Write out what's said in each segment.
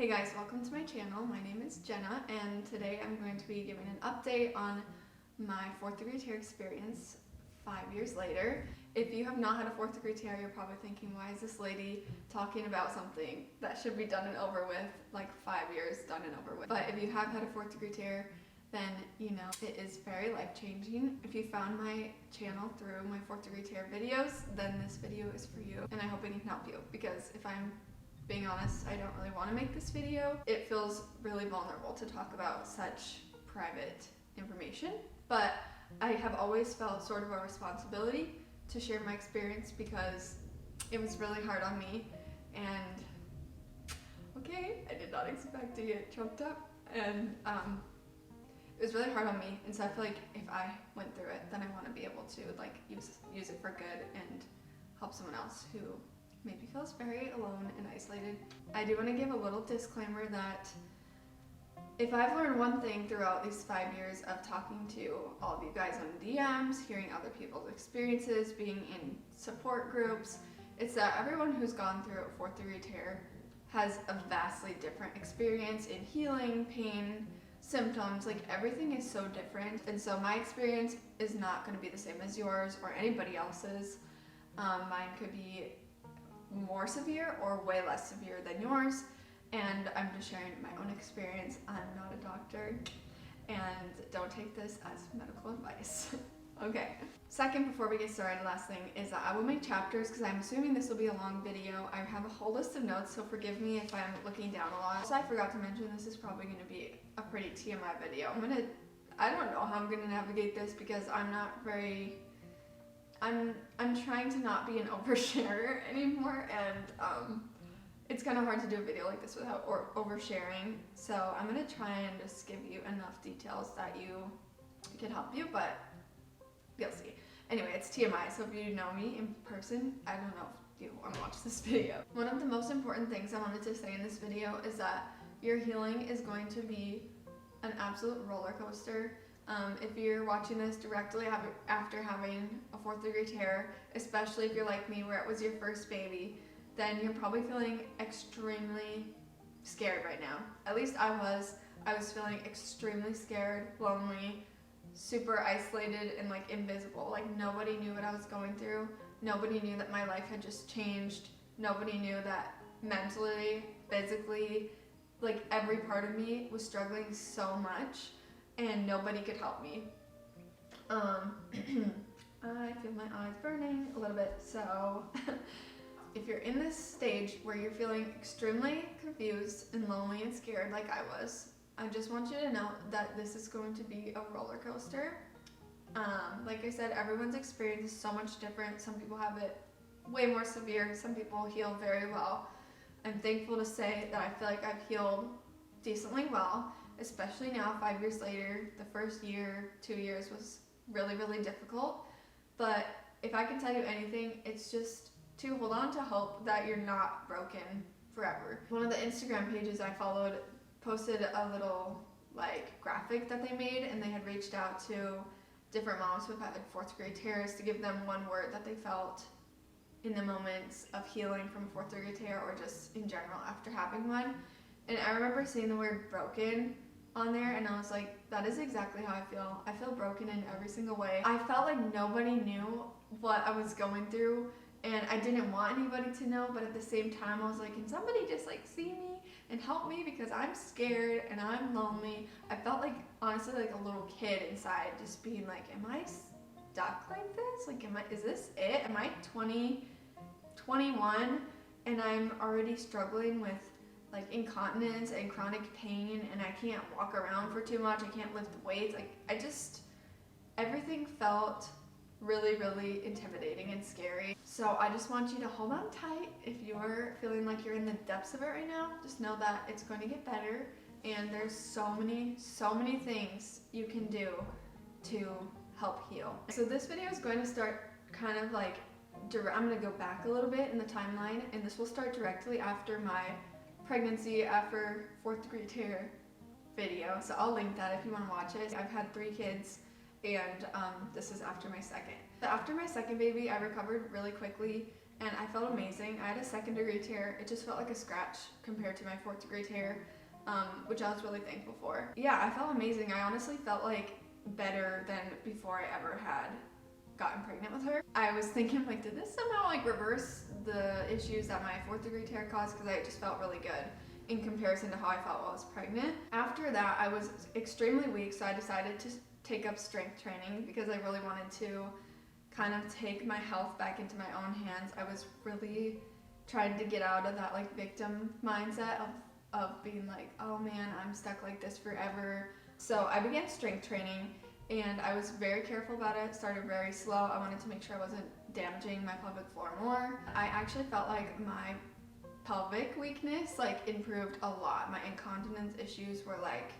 Hey guys, welcome to my channel. My name is Jenna and today I'm going to be giving an update on my 4th degree tear experience 5 years later. If you have not had a 4th degree tear, you're probably thinking, why is this lady talking about something that should be done and over with, like 5 years done and over with. But if you have had a 4th degree tear, then you know it is very life-changing. If you found my channel through my 4th degree tear videos, then this video is for you and I hope it can help you, because if I'm being honest, I don't really want to make this video. It feels really vulnerable to talk about such private information, but I have always felt sort of a responsibility to share my experience because it was really hard on me, and okay, I did not expect to get choked up, and it was really hard on me, and so I feel like if I went through it, then I want to be able to like use it for good and help someone else who maybe feels very alone and isolated. I do want to give a little disclaimer that if I've learned one thing throughout these 5 years of talking to all of you guys on DMs, hearing other people's experiences, being in support groups, it's that everyone who's gone through a 4th degree tear has a vastly different experience in healing, pain, symptoms, like everything is so different. And so my experience is not going to be the same as yours or anybody else's. Mine could be more severe or way less severe than yours, and I'm just sharing my own experience. I'm not a doctor, and don't take this as medical advice. Okay. Second, before we get started, last thing is that I will make chapters because I'm assuming this will be a long video. I have a whole list of notes, so forgive me if I'm looking down a lot. So I forgot to mention this is probably going to be a pretty TMI video. I don't know how I'm going to navigate this because I'm not very... I'm trying to not be an oversharer anymore, and it's kind of hard to do a video like this without oversharing. So I'm gonna try and just give you enough details that can help you, but you'll see. Anyway, it's TMI, so if you know me in person, I don't know if you want to watch this video. One of the most important things I wanted to say in this video is that your healing is going to be an absolute roller coaster. If you're watching this directly after having a 4th degree tear, especially if you're like me where it was your first baby, then you're probably feeling extremely scared right now. At least I was feeling extremely scared, lonely, super isolated, and like invisible. Like nobody knew what I was going through. Nobody knew that my life had just changed. Nobody knew that mentally, physically, like every part of me was struggling so much. And nobody could help me. I feel my eyes burning a little bit, so if you're in this stage where you're feeling extremely confused and lonely and scared like I was, I just want you to know that this is going to be a roller coaster. Like I said, everyone's experience is so much different. Some people have it way more severe, some people heal very well. I'm thankful to say that I feel like I've healed decently well, especially now 5 years later. The first year, 2 years was really, really difficult. But if I can tell you anything, it's just to hold on to hope that you're not broken forever. One of the Instagram pages I followed posted a little like graphic that they made, and they had reached out to different moms who have had 4th degree tears to give them one word that they felt in the moments of healing from a 4th degree tear or just in general after having one. And I remember seeing the word broken on there, and I was like, that is exactly how I feel. I feel broken in every single way. I felt like nobody knew what I was going through, and I didn't want anybody to know, but at the same time I was like, can somebody just like see me and help me, because I'm scared and I'm lonely. I felt like, honestly, like a little kid inside, just being like, am I stuck like this? Like, is this it? Am I 20, 21 and I'm already struggling with like incontinence and chronic pain, and I can't walk around for too much, I can't lift weights, like everything felt really, really intimidating and scary. So I just want you to hold on tight. If you're feeling like you're in the depths of it right now, just know that it's going to get better, and there's so many things you can do to help heal. So this video is going to start kind of like, I'm going to go back a little bit in the timeline, and this will start directly after my pregnancy after 4th degree tear video, so I'll link that if you want to watch it. I've had 3 kids, and this is after my second. After my second baby, I recovered really quickly, and I felt amazing. I had a 2nd-degree tear. It just felt like a scratch compared to my 4th-degree tear, which I was really thankful for. Yeah, I felt amazing. I honestly felt like better than before I ever had gotten pregnant with her. I was thinking, like, did this somehow like reverse the issues that my 4th-degree tear caused? Because I just felt really good in comparison to how I felt while I was pregnant. After that, I was extremely weak, so I decided to take up strength training because I really wanted to kind of take my health back into my own hands. I was really trying to get out of that like victim mindset of being like, oh man, I'm stuck like this forever. So I began strength training, and I was very careful about it. Started very slow. I wanted to make sure I wasn't damaging my pelvic floor more. I actually felt like my pelvic weakness like improved a lot. My incontinence issues were like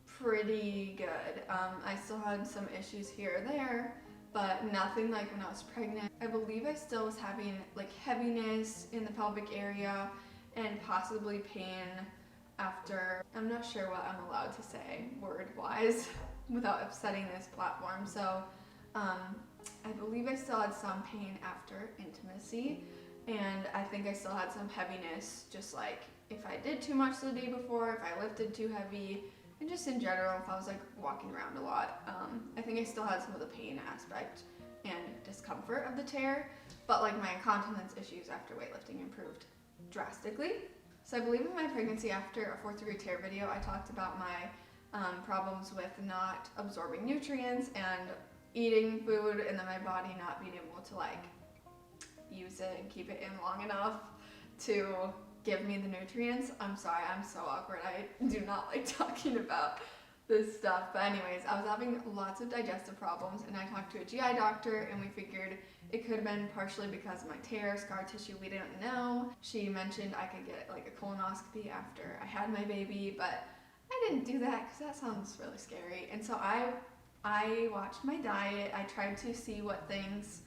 pretty good. I still had some issues here or there, but nothing like when I was pregnant. I believe I still was having like heaviness in the pelvic area and possibly pain after. I'm not sure what I'm allowed to say word-wise without upsetting this platform. So I believe I still had some pain after intimacy, and I think I still had some heaviness, just like if I did too much the day before, if I lifted too heavy, and just in general, if I was like walking around a lot. I think I still had some of the pain aspect and discomfort of the tear, but like my incontinence issues after weightlifting improved drastically. So I believe in my pregnancy after a 4th-degree tear video, I talked about my problems with not absorbing nutrients and eating food, and then my body not being able to like use it and keep it in long enough to give me the nutrients. I'm sorry, I'm so awkward. I do not like talking about this stuff. But anyways, I was having lots of digestive problems, and I talked to a GI doctor, and we figured it could have been partially because of my tear, scar tissue, we didn't know. She mentioned I could get like a colonoscopy after I had my baby, but I didn't do that because that sounds really scary. And so I watched my diet. I tried to see what things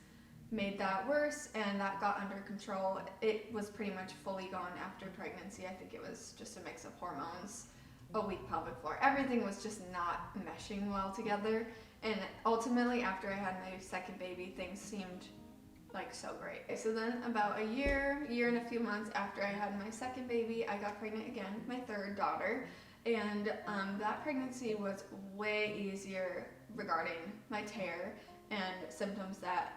made that worse, and that got under control. It was pretty much fully gone after pregnancy. I think it was just a mix of hormones, a weak pelvic floor. Everything was just not meshing well together. And ultimately, after I had my 2nd baby, things seemed like so great. So then about a year and a few months after I had my 2nd baby, I got pregnant again with my 3rd daughter. And that pregnancy was way easier regarding my tear and symptoms that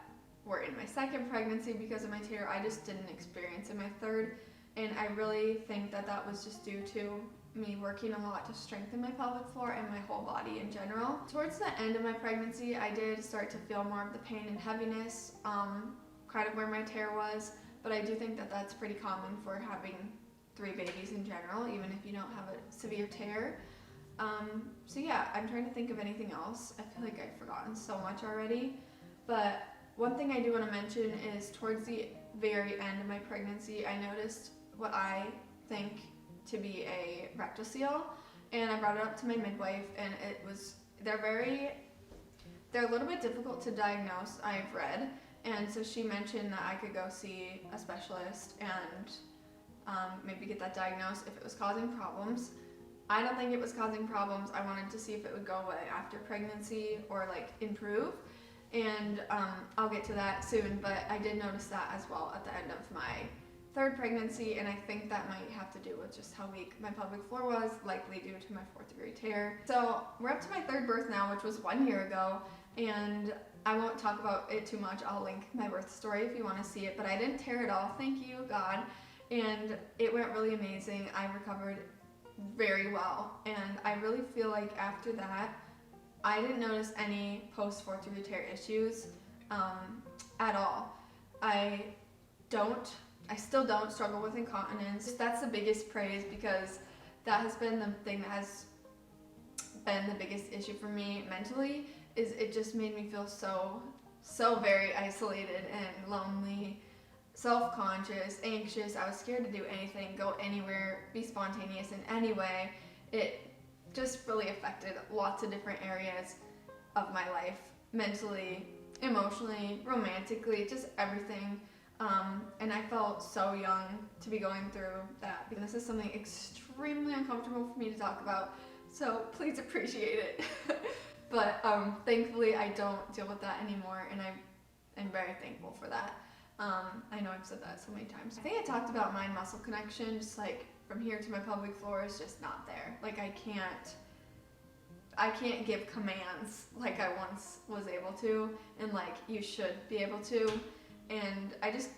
were in my 2nd pregnancy because of my tear. I just didn't experience in my 3rd, and I really think that that was just due to me working a lot to strengthen my pelvic floor and my whole body in general. Towards the end of my pregnancy, I did start to feel more of the pain and heaviness, kind of where my tear was, but I do think that that's pretty common for having 3 babies in general, even if you don't have a severe tear. So yeah, I'm trying to think of anything else. I feel like I've forgotten so much already, but one thing I do want to mention is towards the very end of my pregnancy, I noticed what I think to be a rectal seal, and I brought it up to my midwife, and they're a little bit difficult to diagnose, I've read, and so she mentioned that I could go see a specialist and maybe get that diagnosed if it was causing problems. I don't think it was causing problems. I wanted to see if it would go away after pregnancy or like improve. And I'll get to that soon, but I did notice that as well at the end of my 3rd pregnancy, and I think that might have to do with just how weak my pelvic floor was, likely due to my 4th-degree tear. So we're up to my 3rd birth now, which was 1 year ago, and I won't talk about it too much. I'll link my birth story if you want to see it, but I didn't tear it all, thank you God, and it went really amazing. I recovered very well, and I really feel like after that, I didn't notice any post 4th-degree tear issues at all. I still don't struggle with incontinence. That's the biggest praise, because that has been the thing that has been the biggest issue for me mentally. Is it just made me feel so very isolated and lonely, self-conscious, anxious. I was scared to do anything, go anywhere, be spontaneous in any way. It just really affected lots of different areas of my life, mentally, emotionally, romantically, just everything. And I felt so young to be going through that. And this is something extremely uncomfortable for me to talk about, so please appreciate it. But thankfully I don't deal with that anymore, and I'm very thankful for that. I know I've said that so many times. I think I talked about mind muscle connection, just like from here to my pelvic floor is just not there. Like I can't give commands like I once was able to, and like you should be able to, and I just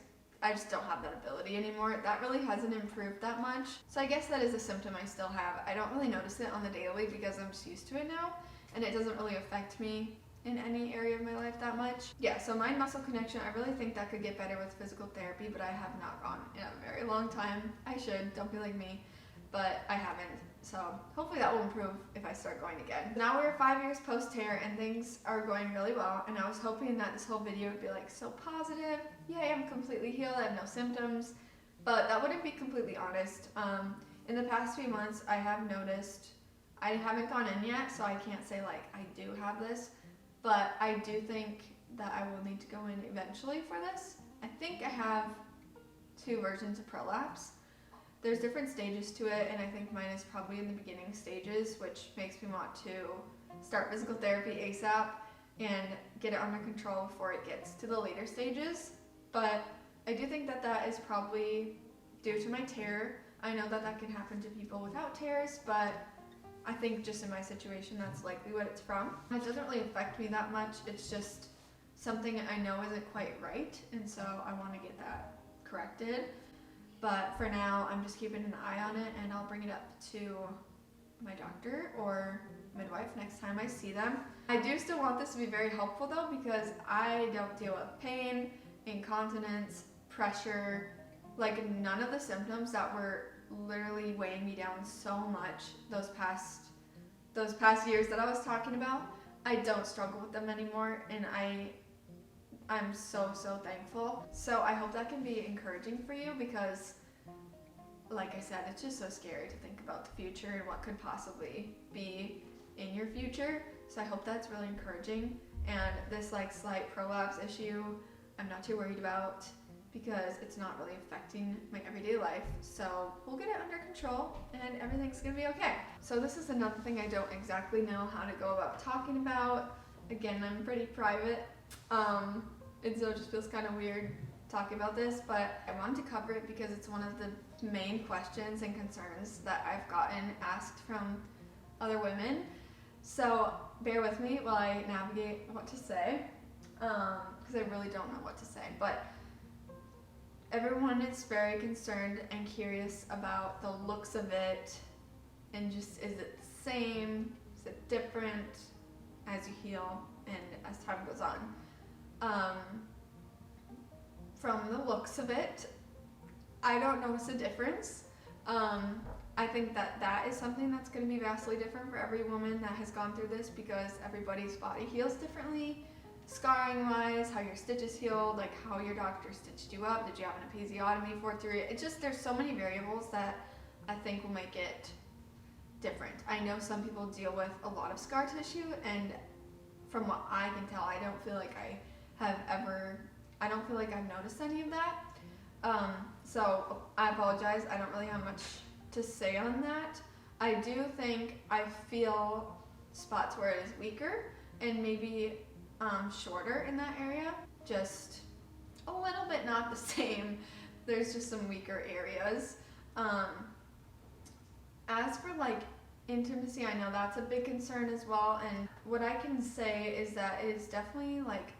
don't have that ability anymore. That really hasn't improved that much. So I guess that is a symptom I still have. I don't really notice it on the daily because I'm just used to it now, and it doesn't really affect me in any area of my life that much. Yeah, so mind muscle connection, I really think that could get better with physical therapy, but I have not gone in a very long time. I should, don't be like me, but I haven't. So hopefully that will improve if I start going again. Now we're 5 years post-tear and things are going really well, and I was hoping that this whole video would be like so positive. Yay, I'm completely healed, I have no symptoms, but that wouldn't be completely honest. In the past few months, I have noticed, I haven't gone in yet, so I can't say like I do have this, but I do think that I will need to go in eventually for this. I think I have 2 versions of prolapse. There's different stages to it, and I think mine is probably in the beginning stages, which makes me want to start physical therapy ASAP and get it under control before it gets to the later stages. But I do think that that is probably due to my tear. I know that that can happen to people without tears, but I think just in my situation, that's likely what it's from. It doesn't really affect me that much. It's just something I know isn't quite right, and so I want to get that corrected. But for now, I'm just keeping an eye on it, and I'll bring it up to my doctor or midwife next time I see them. I do still want this to be very helpful though, because I don't deal with pain, incontinence, pressure, like none of the symptoms that were literally weighing me down so much those past years that I was talking about. I don't struggle with them anymore, and I'm so thankful. So I hope that can be encouraging for you, because like I said, it's just so scary to think about the future and what could possibly be in your future. So I hope that's really encouraging. And this like slight prolapse issue, I'm not too worried about, because it's not really affecting my everyday life. So we'll get it under control and everything's gonna be okay. So this is another thing I don't exactly know how to go about talking about. Again, I'm pretty private, and so it just feels kind of weird talking about this, but I wanted to cover it because it's one of the main questions and concerns that I've gotten asked from other women. So bear with me while I navigate what to say, because I really don't know what to say. But everyone is very concerned and curious about the looks of it, and just, is it the same, is it different as you heal and as time goes on. From the looks of it, I don't notice a difference. I think that that is something that's going to be vastly different for every woman that has gone through this, because everybody's body heals differently, scarring wise, how your stitches healed, like how your doctor stitched you up, did you have an episiotomy, 4-3, it's just, there's so many variables that I think will make it different. I know some people deal with a lot of scar tissue, and from what I can tell, I don't feel like I've noticed any of that. So I apologize, I don't really have much to say on that. I do think I feel spots where it is weaker and maybe shorter in that area, just a little bit not the same. There's just some weaker areas. As for like intimacy, I know that's a big concern as well, and what I can say is that it is definitely like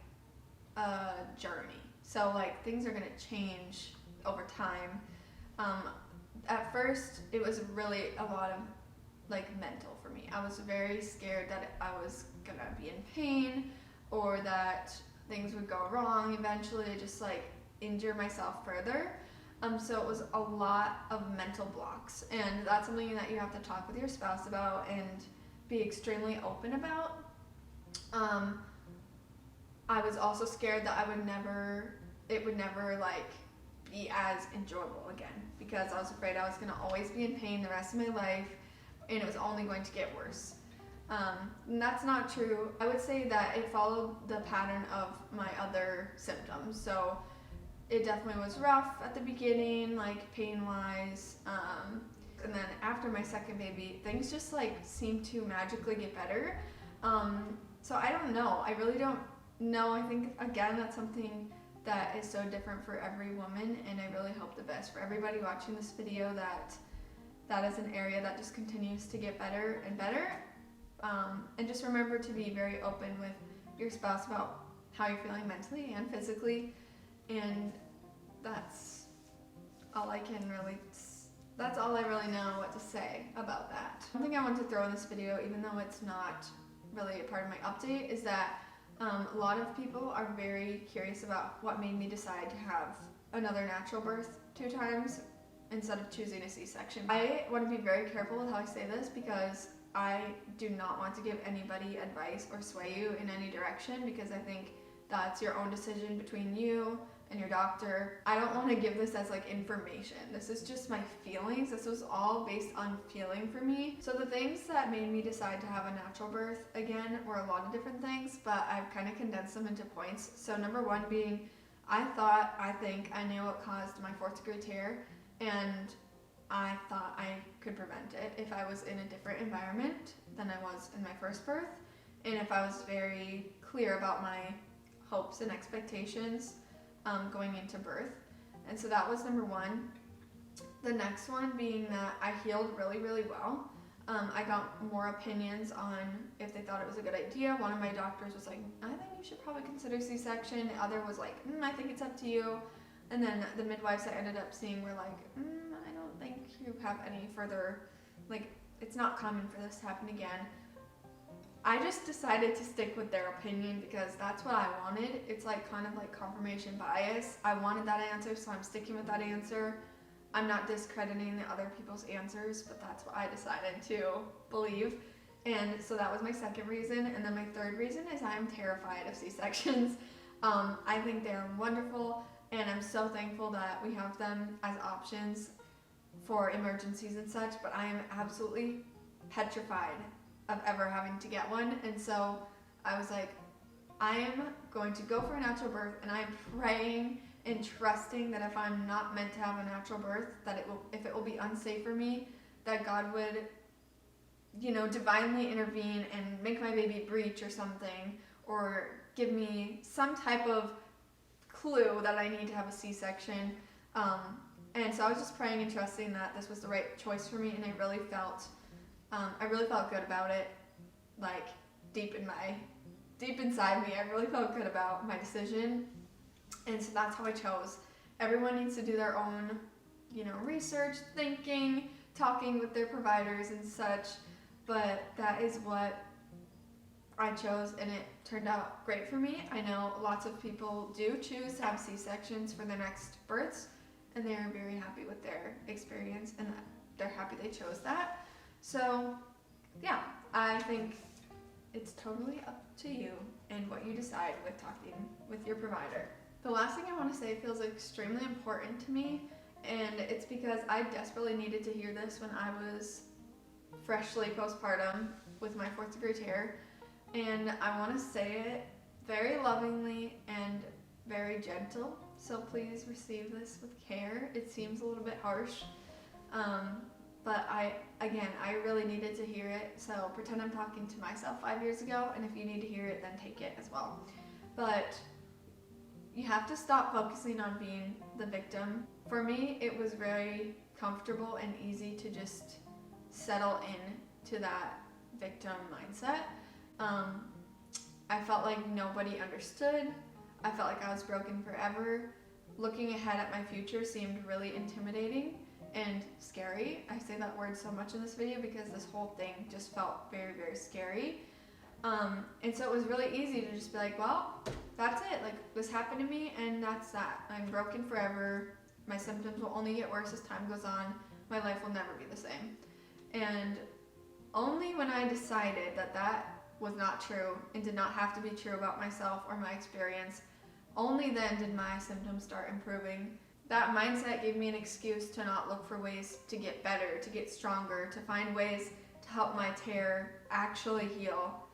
a journey. So like things are gonna change over time. At first it was really a lot of like mental for me. I was very scared that I was gonna be in pain, or that things would go wrong eventually, just like injure myself further. So it was a lot of mental blocks, and that's something that you have to talk with your spouse about and be extremely open about. I was also scared that it would never like be as enjoyable again, because I was afraid I was gonna always be in pain the rest of my life, and it was only going to get worse. And that's not true. I would say that it followed the pattern of my other symptoms. So it definitely was rough at the beginning, like pain-wise, and then after my second baby, things just like seemed to magically get better. So I don't know. I really don't know. I think again that's something that is so different for every woman, and I really hope the best for everybody watching this video, that is an area that just continues to get better and better. And just remember to be very open with your spouse about how you're feeling mentally and physically, and that's all I really know what to say about that. One thing I want to throw in this video, even though it's not really a part of my update, is that a lot of people are very curious about what made me decide to have another natural birth 2 times instead of choosing a C-section. I want to be very careful with how I say this, because I do not want to give anybody advice or sway you in any direction, because I think that's your own decision between you and your doctor. I don't want to give this as like information. This is just my feelings. This was all based on feeling for me. So the things that made me decide to have a natural birth again were a lot of different things, but I've kind of condensed them into points. So number 1 being, I think I knew what caused my 4th degree tear, and I thought I could prevent it if I was in a different environment than I was in my first birth, and if I was very clear about my hopes and expectations going into birth. And so that was number 1. The next one being that I healed really, really well. I got more opinions on if they thought it was a good idea. One of my doctors was like, I think you should probably consider C-section. The other was like, I think it's up to you. And then the midwives I ended up seeing were like, I don't think you have any further, like, it's not common for this to happen again. I just decided to stick with their opinion because that's what I wanted. It's like kind of like confirmation bias. I wanted that answer, so I'm sticking with that answer. I'm not discrediting the other people's answers, but that's what I decided to believe. And so that was my second reason. And then my third reason is I'm terrified of C-sections. I think they're wonderful, and I'm so thankful that we have them as options for emergencies and such, but I am absolutely petrified of ever having to get one. And so I was like, I am going to go for a natural birth, and I'm praying and trusting that if I'm not meant to have a natural birth, that if it will be unsafe for me, that God would, divinely intervene and make my baby breach or something, or give me some type of clue that I need to have a C-section. And so I was just praying and trusting that this was the right choice for me, and I really felt good about it. Like deep inside me, I really felt good about my decision. And so that's how I chose. Everyone needs to do their own, research, thinking, talking with their providers and such. But that is what I chose, and it turned out great for me. I know lots of people do choose to have C-sections for their next births, and they're very happy with their experience, and they're happy they chose that. So, yeah, I think it's totally up to you and what you decide with talking with your provider. The last thing I want to say feels extremely important to me, and it's because I desperately needed to hear this when I was freshly postpartum with my 4th degree tear, and I want to say it very lovingly and very gentle, so please receive this with care. It seems a little bit harsh, but I really needed to hear it, so pretend I'm talking to myself 5 years ago, and if you need to hear it, then take it as well. But you have to stop focusing on being the victim. For me, it was very comfortable and easy to just settle in to that victim mindset. I felt like nobody understood. I felt like I was broken forever. Looking ahead at my future seemed really intimidating and scary. I say that word so much in this video because this whole thing just felt very, very scary. And so it was really easy to just be like, well, that's it. Like, this happened to me, and that's that. I'm broken forever. My symptoms will only get worse as time goes on. My life will never be the same. And only when I decided that that was not true and did not have to be true about myself or my experience, only then did my symptoms start improving. That mindset gave me an excuse to not look for ways to get better, to get stronger, to find ways to help my tear actually heal,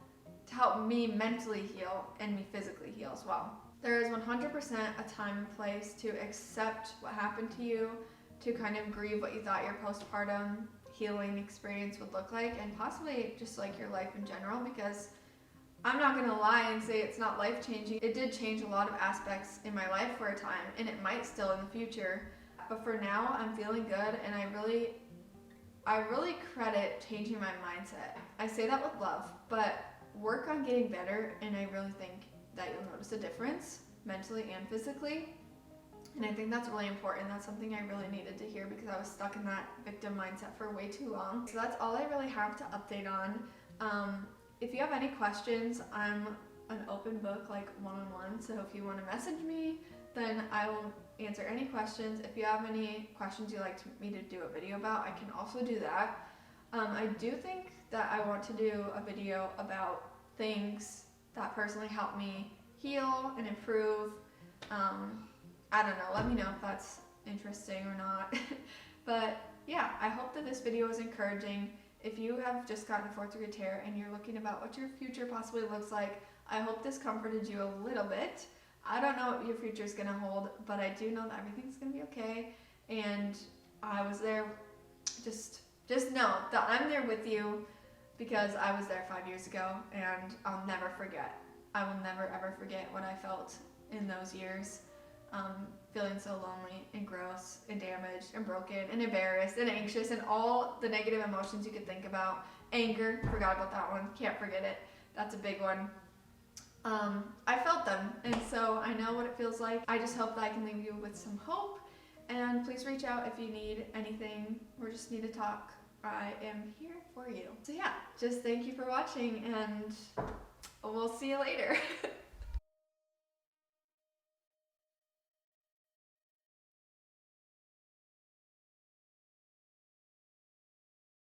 to help me mentally heal and me physically heal as well. There is 100% a time and place to accept what happened to you, to kind of grieve what you thought your postpartum healing experience would look like, and possibly just like your life in general, because I'm not gonna lie and say it's not life-changing. It did change a lot of aspects in my life for a time, and it might still in the future. But for now, I'm feeling good, and I really credit changing my mindset. I say that with love, but work on getting better, and I really think that you'll notice a difference mentally and physically. And I think that's really important. That's something I really needed to hear because I was stuck in that victim mindset for way too long. So that's all I really have to update on. If you have any questions, I'm an open book, like one-on-one. So if you want to message me, then I will answer any questions. If you have any questions you'd like me to do a video about, I can also do that. I do think that I want to do a video about things that personally help me heal and improve. I don't know, let me know if that's interesting or not. But yeah, I hope that this video was encouraging. If you have just gotten a 4th degree tear and you're looking about what your future possibly looks like, I hope this comforted you a little bit. I don't know what your future is going to hold, but I do know that everything's going to be okay. And I was there. Just know that I'm there with you because I was there 5 years ago, and I'll never forget. I will never ever forget what I felt in those years. Feeling so lonely and gross and damaged and broken and embarrassed and anxious and all the negative emotions you could think about. Anger, forgot about that one, can't forget it. That's a big one. I felt them, and so I know what it feels like. I just hope that I can leave you with some hope, and please reach out if you need anything or just need to talk. I am here for you. So yeah, just thank you for watching, and we'll see you later.